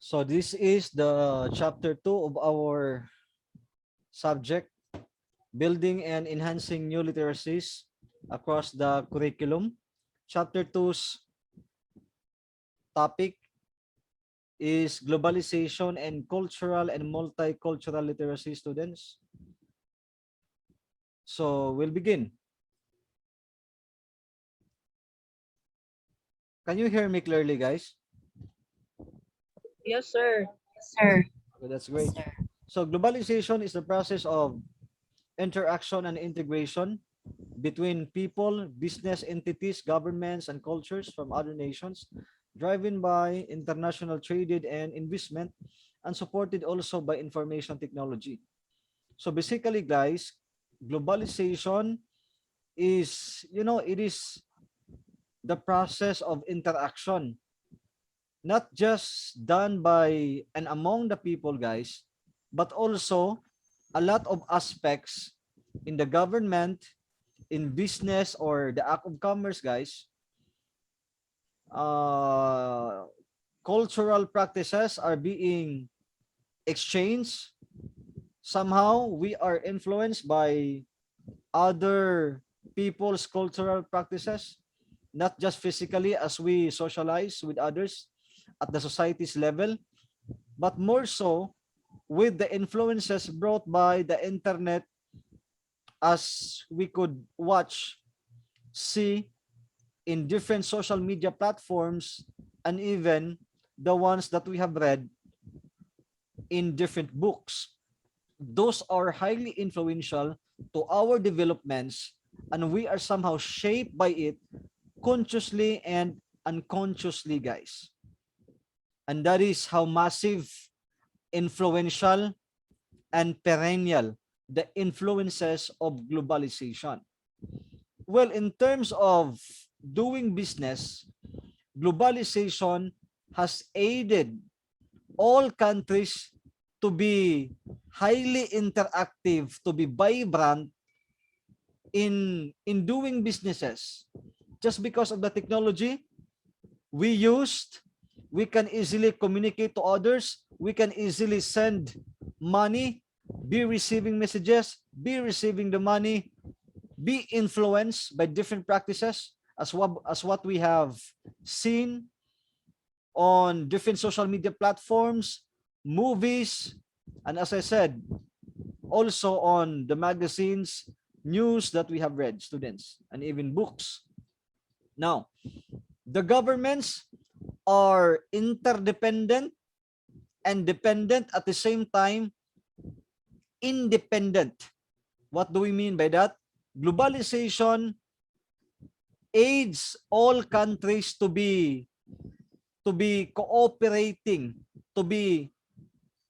So this is the chapter 2 of our subject, building and enhancing new literacies across the curriculum. Chapter two's topic is globalization and cultural and multicultural literacy students. So we'll begin. Can you hear me clearly, guys? Yes, sir. Sir. Okay, that's great. So globalization is the process of interaction and integration between people, business entities, governments, and cultures from other nations, driven by international trade and investment, and supported also by information technology. So basically, guys, globalization is, it is the process of interaction, not just done by and among the people, guys, but also a lot of aspects in the government, in business or the act of commerce, guys. uh, Cultural practices are being exchanged. Somehow we are influenced by other people's cultural practices, not just physically as we socialize with others at the society's level, but more so with the influences brought by the internet, as we could watch, see in different social media platforms, and even the ones that we have read in different books. Those are highly influential to our developments, and we are somehow shaped by it consciously and unconsciously, guys. And that is how massive, influential, and perennial the influences of globalization. Well, in terms of doing business, globalization has aided all countries to be highly interactive, to be vibrant in doing businesses. Just because of the technology we used, we can easily communicate to others, we can easily send money, be receiving messages, be receiving the money, be influenced by different practices, as what we have seen on different social media platforms, movies, and as I said, also on the magazines, news that we have read, students, and even books. Now, the governments are interdependent and dependent at the same time, independent. What do we mean by that? Globalization aids all countries to be cooperating, to be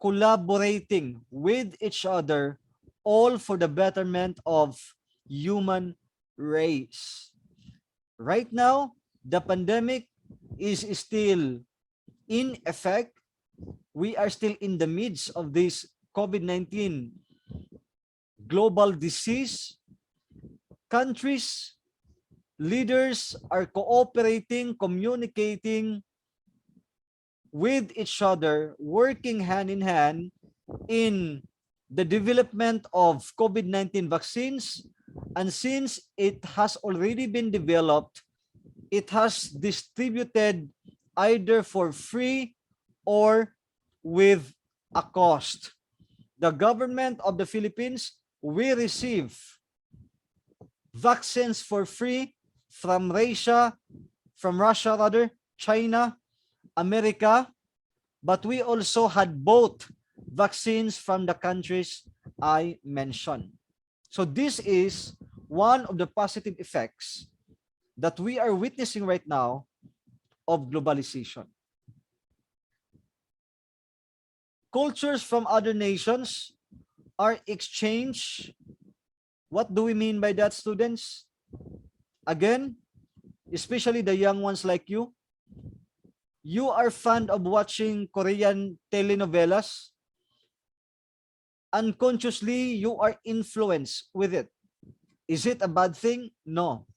collaborating with each other, all for the betterment of human race. Right now, the pandemic is still in effect. We are still in the midst of this COVID-19 global disease. Countries, leaders are cooperating, communicating with each other, working hand in hand in the development of COVID-19 vaccines. And since it has already been developed, it has distributed either for free or with a cost. The government of the Philippines will receive vaccines for free from Russia rather, China, America, but we also had both vaccines from the countries I mentioned. So this is one of the positive effects that we are witnessing right now of globalization. Cultures from other nations are exchanged. What do we mean by that, students? Again, especially the young ones like you are fond of watching Korean telenovelas. Unconsciously, you are influenced with it. Is it a bad thing? No.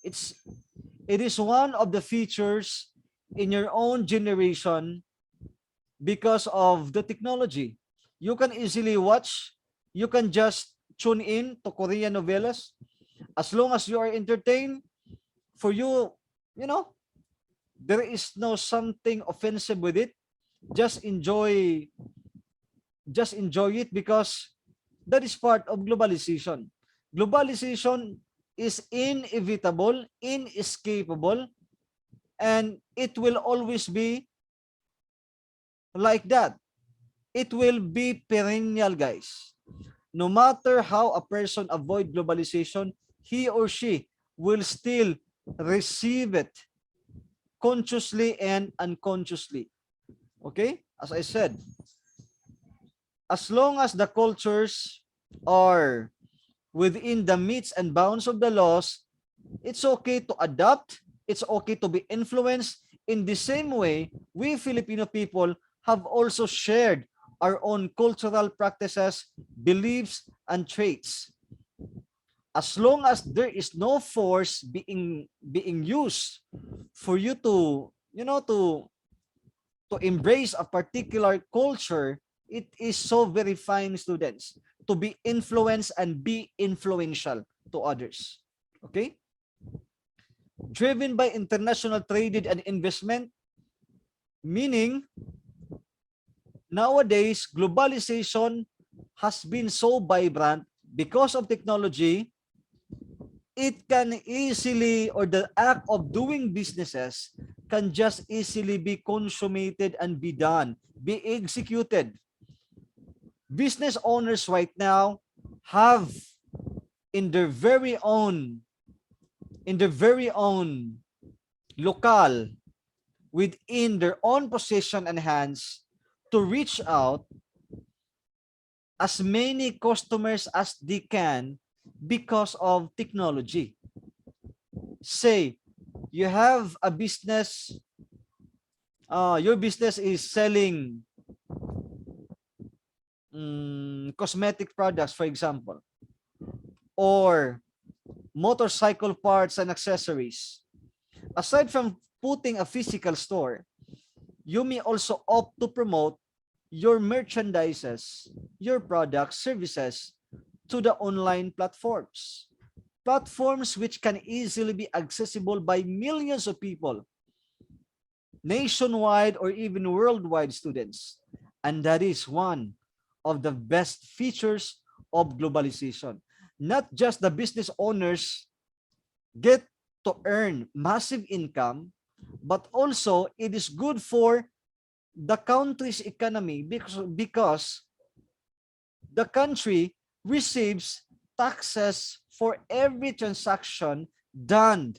It is one of the features in your own generation because of the technology. You can easily watch, you can just tune in to Korean novelas. As long as you are entertained, for you, you know, there is no something offensive with it. Just enjoy, just enjoy it because that is part of globalization. Globalization is inevitable, inescapable, and it will always be like that. It will be perennial, guys. No matter how a person avoid globalization, he or she will still receive it consciously and unconsciously. Okay? As I said, as long as the cultures are within the metes and bounds of the laws, it's okay to adapt, it's okay to be influenced. In the same way, we Filipino people have also shared our own cultural practices, beliefs, and traits. As long as there is no force being used for you to, to embrace a particular culture, it is so very fine, students, to be influenced and be influential to others. Okay? Driven by international trade and investment, meaning nowadays globalization has been so vibrant because of technology. It can easily, or the act of doing businesses can just easily be consummated and be done, be executed. Business owners right now have in their very own, in their very own local, within their own position and hands, to reach out as many customers as they can because of technology. Say, you have a business, your business is selling cosmetic products, for example, or motorcycle parts and accessories. Aside from putting a physical store, you may also opt to promote your merchandises, your products, services to the online platforms. Platforms which can easily be accessible by millions of people, nationwide or even worldwide, students. And that is one of the best features of globalization. Not just the business owners get to earn massive income, but also it is good for the country's economy because the country receives taxes for every transaction done,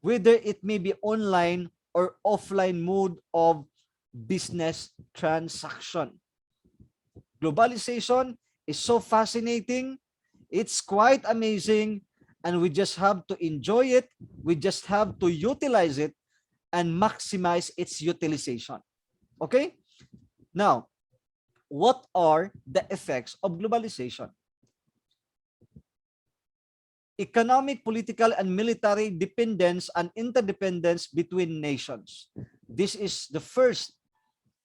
whether it may be online or offline mode of business transaction. Globalization is so fascinating. It's quite amazing. And we just have to enjoy it. We just have to utilize it and maximize its utilization. Okay? Now, what are the effects of globalization? Economic, political, and military dependence and interdependence between nations. This is the first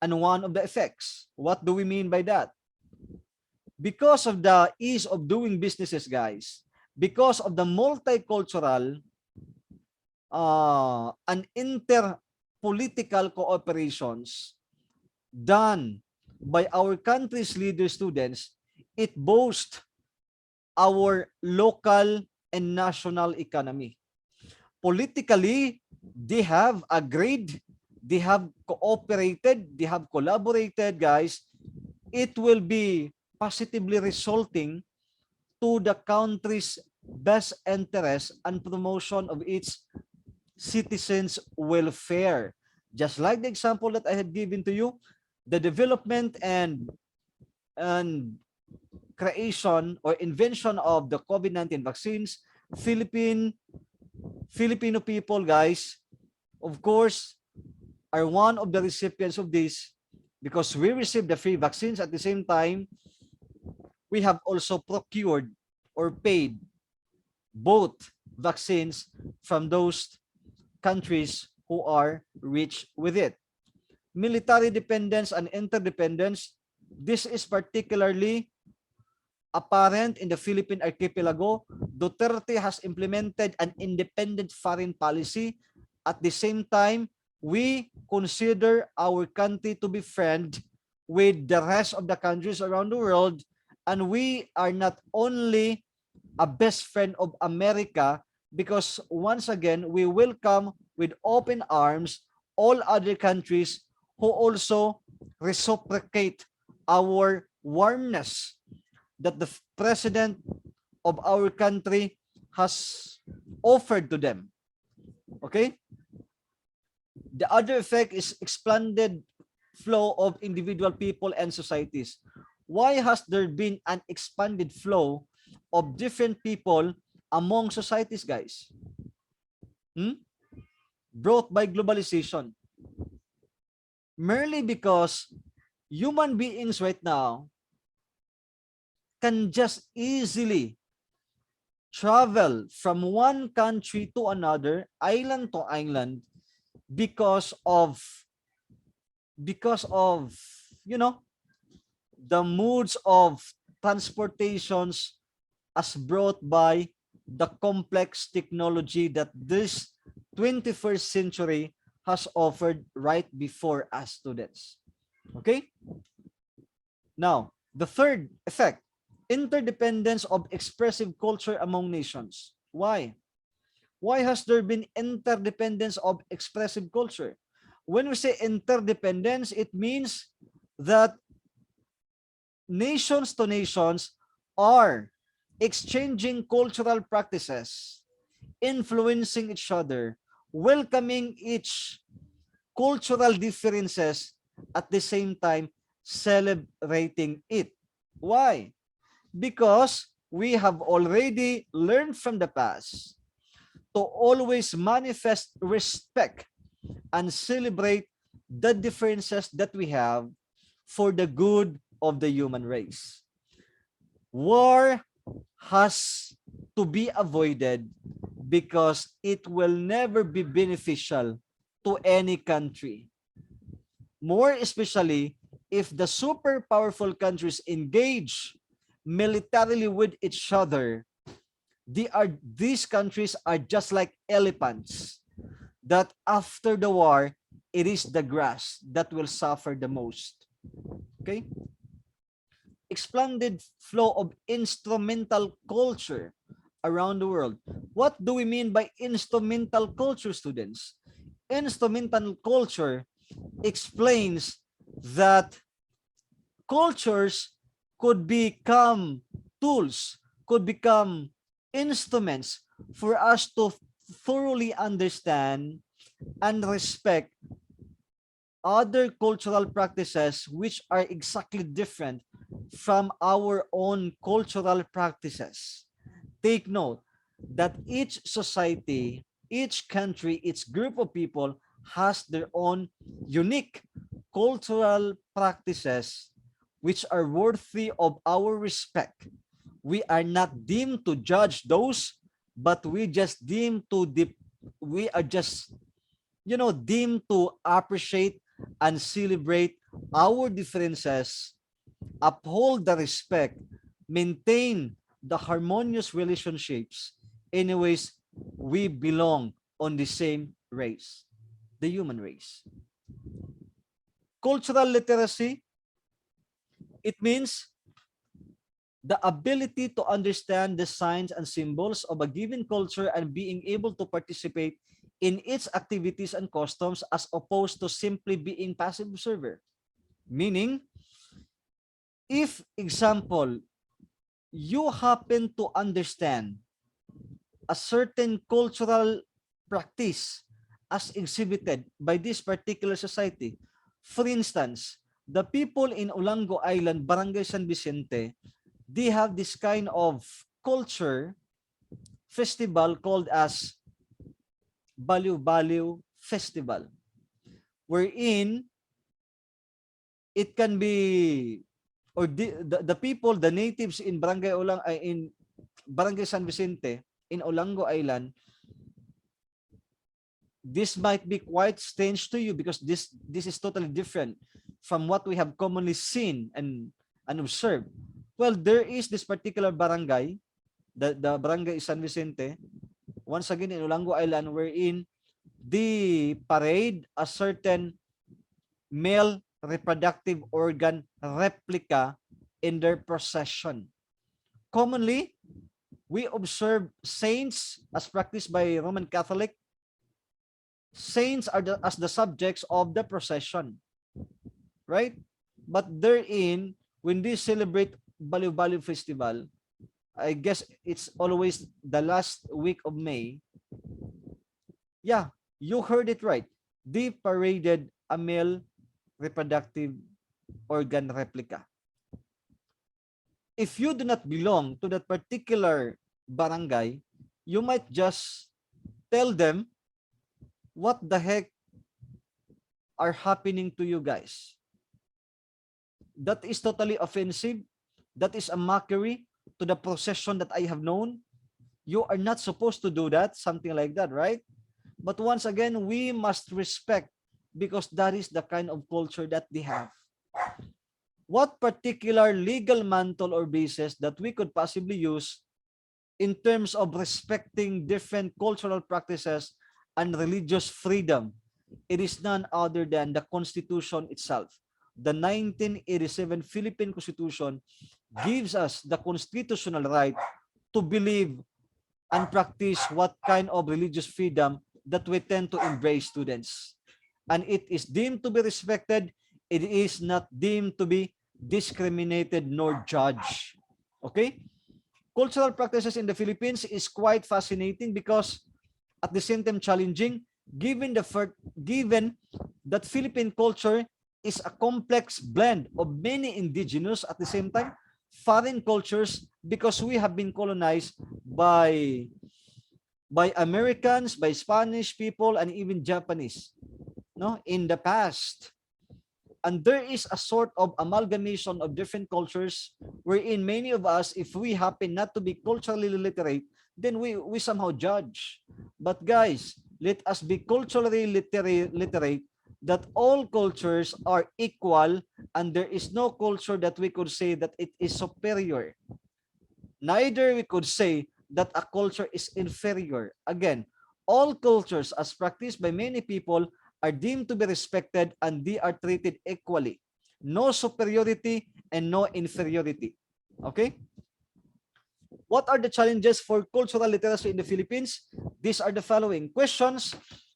and one of the effects. What do we mean by that? Because of the ease of doing businesses, guys, because of the multicultural and interpolitical cooperations done by our country's leader students, it boasts our local and national economy. Politically, they have agreed, they have cooperated, they have collaborated, guys. It will be positively resulting to the country's best interest and promotion of its citizens' welfare. Just like the example that I had given to you, the development and creation or invention of the COVID-19 vaccines, Filipino people, guys, of course, are one of the recipients of this because we received the free vaccines. At the same time, we have also procured or paid both vaccines from those countries who are rich with it. military dependence and interdependence. This is particularly apparent in the Philippine archipelago. Duterte has implemented an independent foreign policy. At the same time, we consider our country to be friend with the rest of the countries around the world, and we are not only a best friend of America, because once again, we welcome with open arms all other countries who also reciprocate our warmness that the president of our country has offered to them. Okay? The other effect is expanded flow of individual people and societies. Why has there been an expanded flow of different people among societies, guys? Brought by globalization. Merely because human beings right now can just easily travel from one country to another, island to island, because of you know the modes of transportations as brought by the complex technology that this 21st century has offered right before us students. Okay? Now, the third effect, interdependence of expressive culture among nations. Why? Why has there been interdependence of expressive culture? When we say interdependence, it means that nations to nations are exchanging cultural practices, influencing each other, welcoming each cultural differences, at the same time celebrating it. Why? Because we have already learned from the past to always manifest respect and celebrate the differences that we have for the good of the human race. War has to be avoided because it will never be beneficial to any country. More especially if the super powerful countries engage militarily with each other. These countries are just like elephants that after the war, it is the grass that will suffer the most. Okay? Expanded flow of instrumental culture around the world. What do we mean by instrumental culture, students? Instrumental culture explains that cultures could become tools, could become instruments for us to thoroughly understand and respect other cultural practices which are exactly different from our own cultural practices. Take note that each society, each country, each group of people has their own unique cultural practices which are worthy of our respect. We are not deemed to judge those, but we are just deemed to appreciate and celebrate our differences, uphold the respect, maintain the harmonious relationships. Anyways, we belong on the same race, the human race. Cultural literacy, it means the ability to understand the signs and symbols of a given culture and being able to participate in its activities and customs as opposed to simply being passive observer. Meaning, if example, you happen to understand a certain cultural practice as exhibited by this particular society. For instance, the people in Olango Island, Barangay San Vicente, they have this kind of culture festival called as Baliw Baliw Festival, wherein it can be, or the people, the natives in in Barangay San Vicente in Olango Island, this might be quite strange to you because this is totally different from what we have commonly seen and observed. Well, there is this particular barangay, the barangay San Vicente, once again in Olango Island, wherein they parade a certain male reproductive organ replica in their procession. Commonly, we observe saints as practiced by Roman Catholic. Saints are as the subjects of the procession, right? But therein, when they celebrate Baliw-Baliw Festival, I guess it's always the last week of May. Yeah, you heard it right. They paraded a male reproductive organ replica. If you do not belong to that particular barangay, you might just tell them what the heck are happening to you guys. That is totally offensive. That is a mockery to the procession that I have known. You are not supposed to do that, something like that, right? But once again, we must respect because that is the kind of culture that they have. What particular legal mantle or basis that we could possibly use in terms of respecting different cultural practices and religious freedom? It is none other than the Constitution itself. The 1987 Philippine Constitution gives us the constitutional right to believe and practice what kind of religious freedom that we tend to embrace, students. And it is deemed to be respected. It is not deemed to be discriminated nor judged. Okay? Cultural practices in the Philippines is quite fascinating because at the same time challenging, given given that Philippine culture is a complex blend of many indigenous at the same time foreign cultures because we have been colonized by Americans, by Spanish people, and even Japanese, no, in the past. And there is a sort of amalgamation of different cultures wherein many of us, if we happen not to be culturally literate, then we somehow judge. But guys, let us be culturally literate that all cultures are equal and there is no culture that we could say that it is superior. Neither we could say that a culture is inferior. Again, all cultures as practiced by many people are deemed to be respected and they are treated equally. No superiority and no inferiority. Okay? What are the challenges for cultural literacy in the Philippines? These are the following questions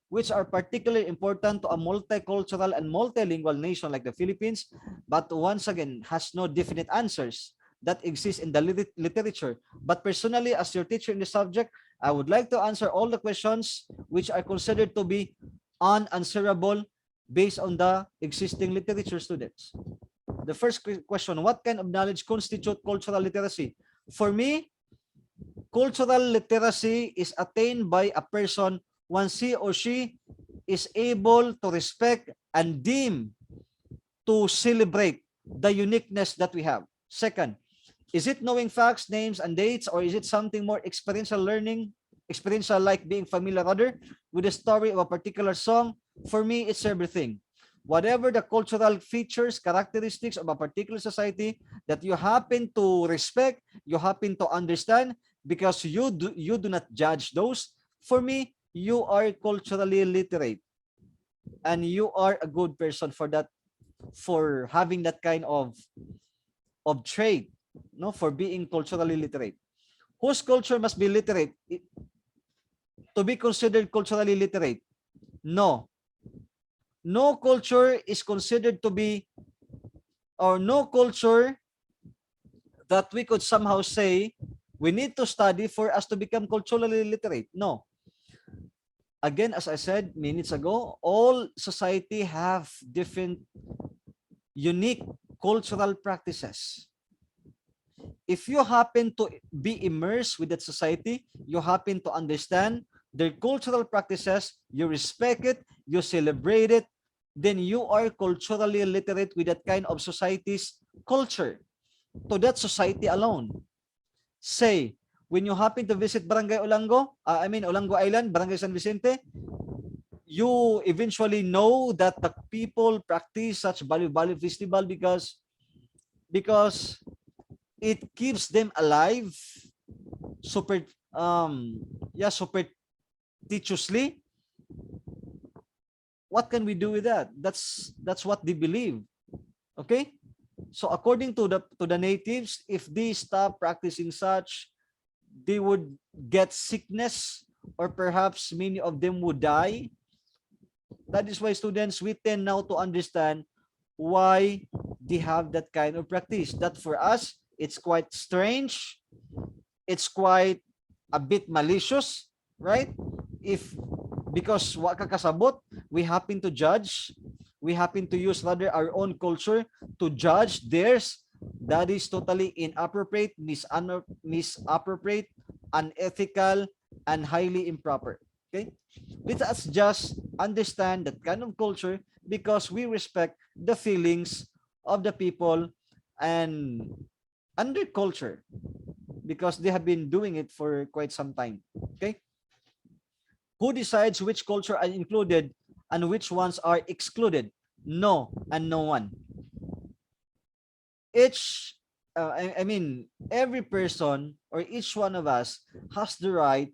which are particularly important to a multicultural and multilingual nation like the Philippines, but once again has no definite answers that exist in the literature. But personally, as your teacher in the subject, I would like to answer all the questions which are considered to be unanswerable based on the existing literature, students. The first question, what kind of knowledge constitute cultural literacy? For me, cultural literacy is attained by a person once he or she is able to respect and deem to celebrate the uniqueness that we have. Second, is it knowing facts, names, and dates, or is it something more experiential learning, experiential like being familiar rather with the story of a particular song? For me, it's everything. Whatever the cultural features, characteristics of a particular society that you happen to respect, you happen to understand, because you do not judge those. For me, you are culturally literate, and you are a good person for that, for having that kind of trait, no, for being culturally literate. Whose culture must be literate to be considered culturally literate? No. No culture is considered to be, or no culture that we could somehow say we need to study for us to become culturally literate. No. Again, as I said minutes ago, all society have different unique cultural practices. If you happen to be immersed with that society, you happen to understand their cultural practices, you respect it, you celebrate it, then you are culturally literate with that kind of society's culture, to that society alone. Say, when you happen to visit Barangay Olango, Olango Island, Barangay San Vicente, you eventually know that the people practice such bali-bali festival because it keeps them alive super yeah superstitiously. What can we do with that? That's what they believe. Okay, so according to the natives, if they stop practicing such, they would get sickness, or perhaps many of them would die. That is why, students, we tend now to understand why they have that kind of practice. That for us, it's quite strange. It's quite a bit malicious, right? If because wa kakasabot, we happen to judge, we happen to use rather our own culture to judge theirs. That is totally inappropriate, misappropriate, unethical, and highly improper. Okay, let us just understand that kind of culture because we respect the feelings of the people and under culture, because they have been doing it for quite some time. Okay, who decides which culture are included and which ones are excluded? No, and no one. Each, I mean, every person or each one of us has the right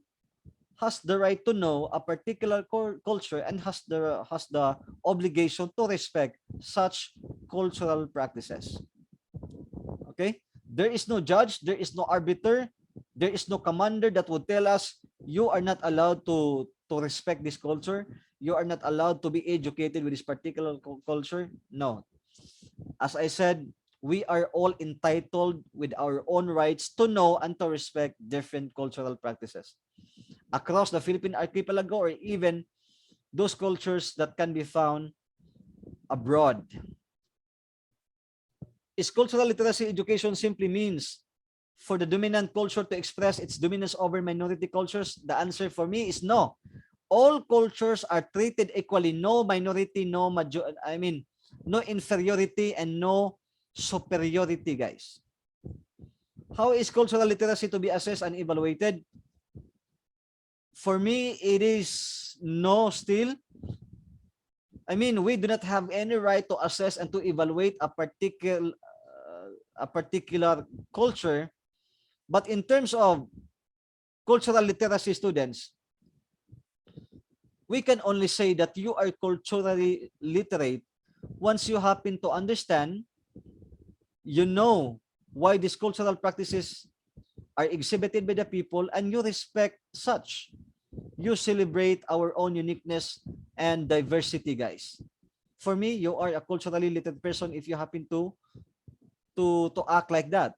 to know a particular culture and has the obligation to respect such cultural practices. Okay, there is no judge, there is no arbiter, there is no commander that would tell us you are not allowed to respect this culture, you are not allowed to be educated with this particular culture. No, as I said, we are all entitled with our own rights to know and to respect different cultural practices across the Philippine archipelago, or even those cultures that can be found abroad. Is cultural literacy education simply means for the dominant culture to express its dominance over minority cultures? The answer for me is no. All cultures are treated equally. No minority, no no inferiority and no superiority, guys. How is cultural literacy to be assessed and evaluated? For me, it is no still. We do not have any right to assess and to evaluate a particular culture. But in terms of cultural literacy, students, we can only say that you are culturally literate once you happen to understand, you know why these cultural practices are exhibited by the people, and you respect such. You celebrate our own uniqueness and diversity, guys. For me, you are a culturally literate person if you happen to act like that.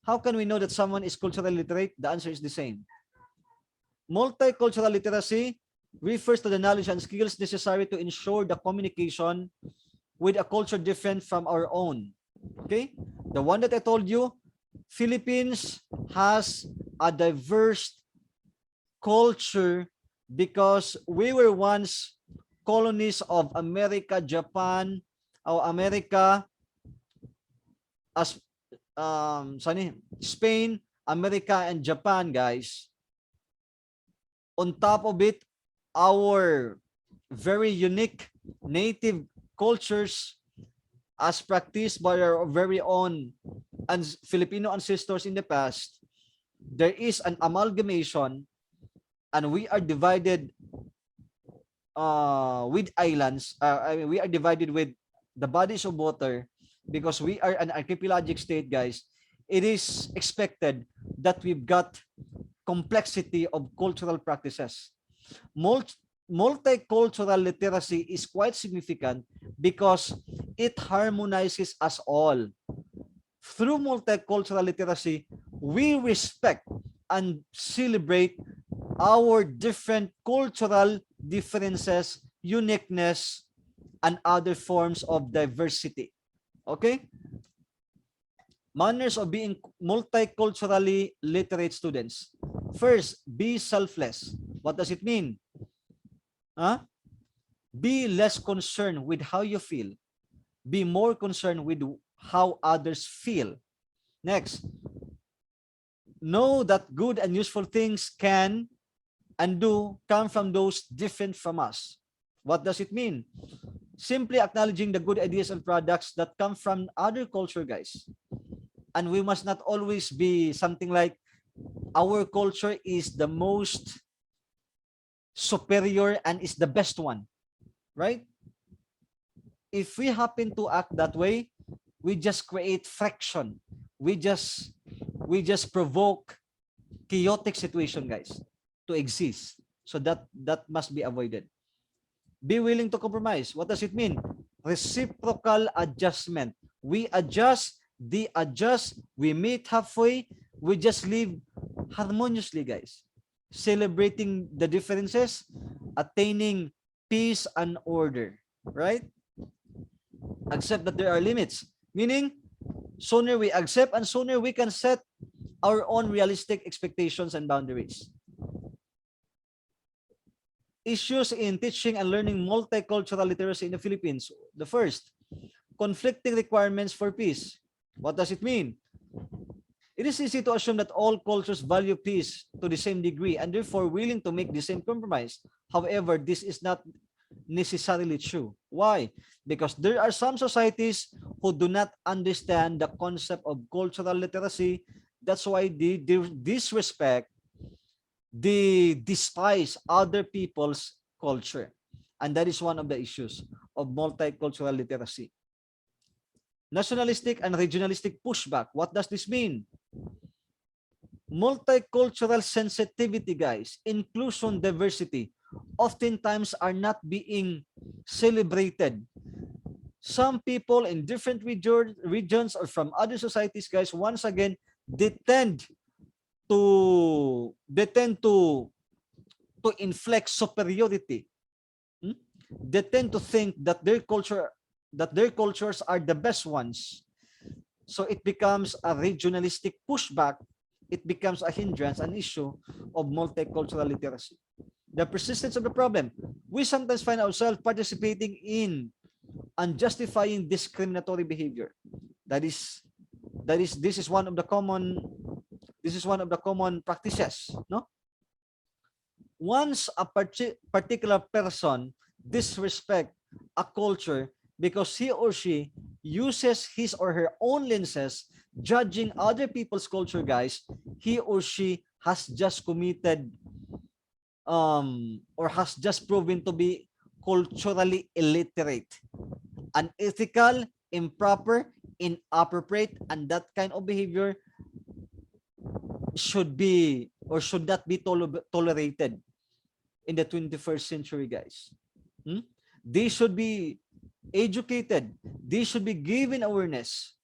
How can we know that someone is culturally literate? The answer is the same. Multicultural literacy refers to the knowledge and skills necessary to ensure the communication with a culture different from our own. Okay? The one that I told you, Philippines has a diverse culture because we were once colonies of America, Japan, or America, as Spain, America, and Japan, guys. On top of it, our very unique native cultures as practiced by our very own Filipino ancestors in the past, there is an amalgamation, and we are divided with islands. We are divided with the bodies of water because we are an archipelagic state, guys. It is expected that we've got complexity of cultural practices. Multicultural literacy is quite significant because it harmonizes us all. Through multicultural literacy, we respect and celebrate our different cultural differences, uniqueness, and other forms of diversity. Okay? Manners of being multiculturally literate students. First, be selfless. What does it mean? Be less concerned with how you feel. Be more concerned with how others feel. Next, know that good and useful things can and do come from those different from us. What does it mean? Simply acknowledging the good ideas and products that come from other culture, guys. And we must not always be something like our culture is the most superior and is the best one, right? If we happen to act that way, we just create friction. We just we just provoke chaotic situation, guys, to exist. So that must be avoided. Be willing to compromise. What does it mean? Reciprocal adjustment. We adjust, they adjust, we meet halfway, we just live harmoniously, guys. Celebrating the differences, attaining peace and order, right? Accept that there are limits. Meaning, sooner we accept and sooner we can set our own realistic expectations and boundaries. Issues in teaching and learning multicultural literacy in the Philippines. The first, conflicting requirements for peace. What does it mean? It is easy to assume that all cultures value peace to the same degree and therefore willing to make the same compromise. However, this is not necessarily true. Why? Because there are some societies who do not understand the concept of cultural literacy. That's why they disrespect, they despise other people's culture. And that is one of the issues of multicultural literacy. Nationalistic and regionalistic pushback. What does this mean? Multicultural sensitivity, guys, inclusion, diversity, oftentimes are not being celebrated. Some people in different regions or from other societies, guys, once again, they tend to inflict superiority. They tend to think that their cultures are the best ones. So it becomes a regionalistic pushback. It becomes a hindrance, an issue of multicultural literacy. The persistence of the problem. We sometimes find ourselves participating in unjustifying discriminatory behavior. This is one of the common practices, no? Once a particular person disrespect a culture because he or she uses his or her own lenses judging other people's culture, guys, he or she has just committed or has just proven to be culturally illiterate, unethical, improper, inappropriate, and that kind of behavior should be or should not be tolerated in the 21st century, guys. They should be educated. They should be given awareness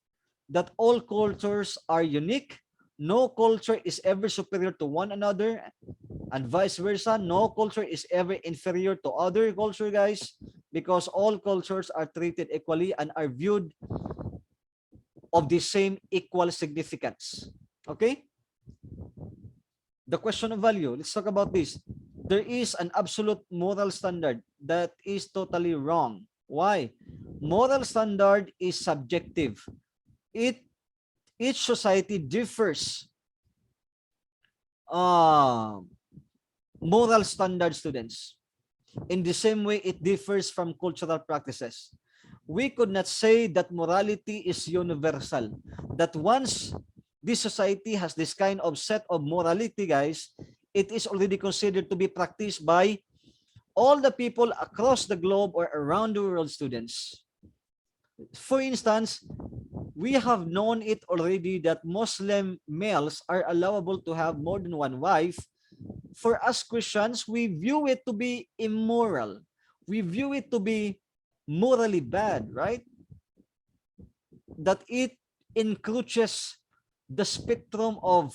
that all cultures are unique. No culture is ever superior to one another, and vice versa. No culture is ever inferior to other culture, guys, because all cultures are treated equally and are viewed of the same equal significance. Okay? The question of value. Let's talk about this. There is an absolute moral standard that is totally wrong. Why? Moral standard is subjective. Each society differs. Moral standard, students. In the same way, it differs from cultural practices. We could not say that morality is universal. That once this society has this kind of set of morality, guys, it is already considered to be practiced by all the people across the globe or around the world, students. For instance, we have known it already that Muslim males are allowable to have more than one wife. For us Christians, we view it to be immoral. We view it to be morally bad, right? That it encroaches the spectrum of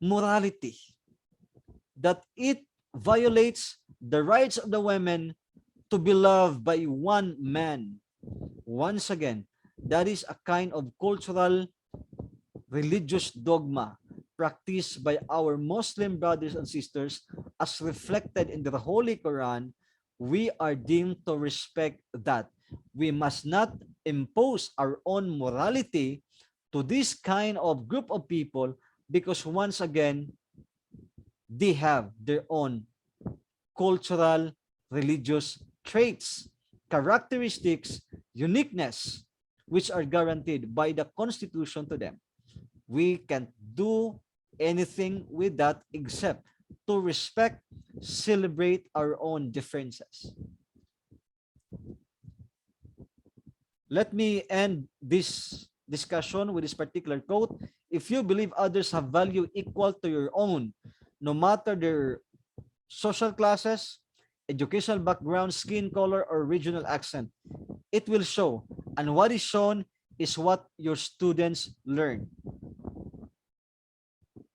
morality. That it violates the rights of the women to be loved by one man. Once again, that is a kind of cultural religious dogma practiced by our Muslim brothers and sisters as reflected in the Holy Quran. We are deemed to respect that. We must not impose our own morality to this kind of group of people because once again, they have their own cultural religious traits, characteristics, uniqueness, which are guaranteed by the Constitution to them. We can't do anything with that except to respect, celebrate our own differences. Let me end this discussion with this particular quote. If you believe others have value equal to your own, no matter their social classes, educational background, skin color, or regional accent, it will show. And what is shown is what your students learn.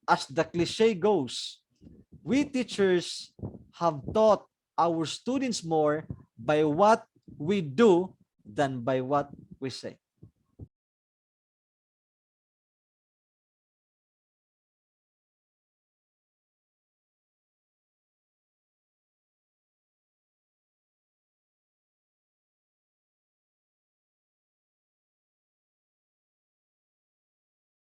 As the cliche goes, we teachers have taught our students more by what we do than by what we say.